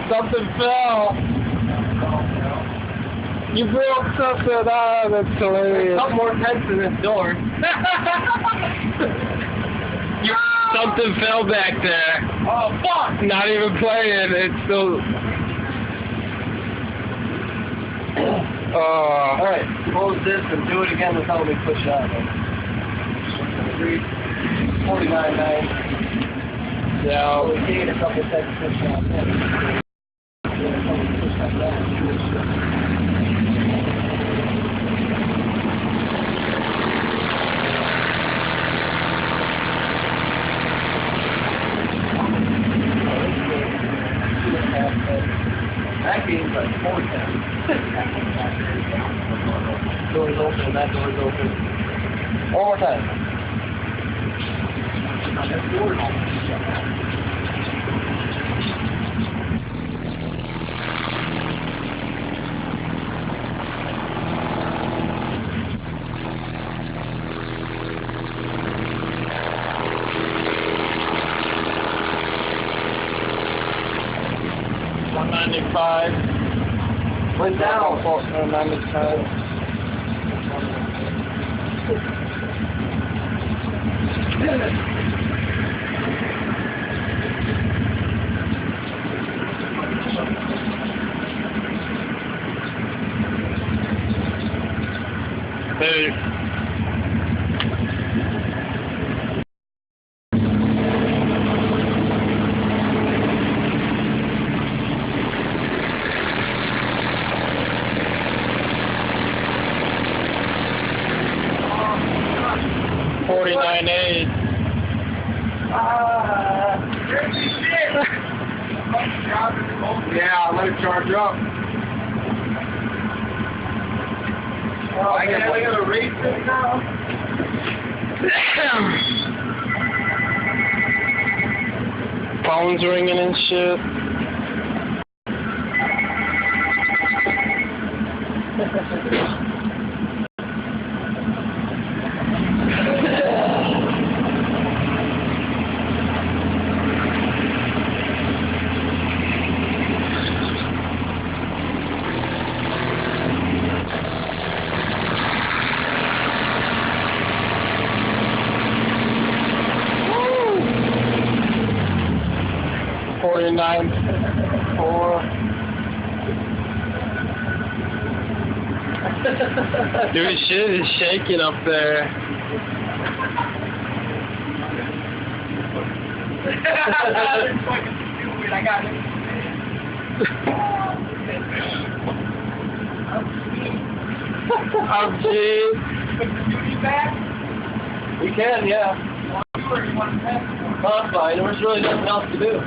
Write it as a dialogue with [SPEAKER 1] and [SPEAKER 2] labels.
[SPEAKER 1] Something fell. You broke something. Ah, that's hilarious.
[SPEAKER 2] A couple more pence in this door.
[SPEAKER 1] Something fell back there.
[SPEAKER 2] Oh, fuck!
[SPEAKER 1] Not even playing. It's still...
[SPEAKER 2] Alright, close this and do it again without me push out. 49.9.
[SPEAKER 1] Yeah.
[SPEAKER 2] So we gained a couple seconds push out. That game's like 4 times. Door's open, that door's open. One more time. That door's open.
[SPEAKER 1] 195.
[SPEAKER 2] Went down.
[SPEAKER 1] 195. Hey. $49.8.
[SPEAKER 2] Yeah, let it charge up. Oh, I gotta race this now.
[SPEAKER 1] Phone's ringing and shit. $49.4. Dude, shit is shaking up there.
[SPEAKER 2] That's fucking stupid. I got it.
[SPEAKER 1] I'm cheap.
[SPEAKER 2] Put the duty back? We can, yeah. That's fine. There's really nothing else to do.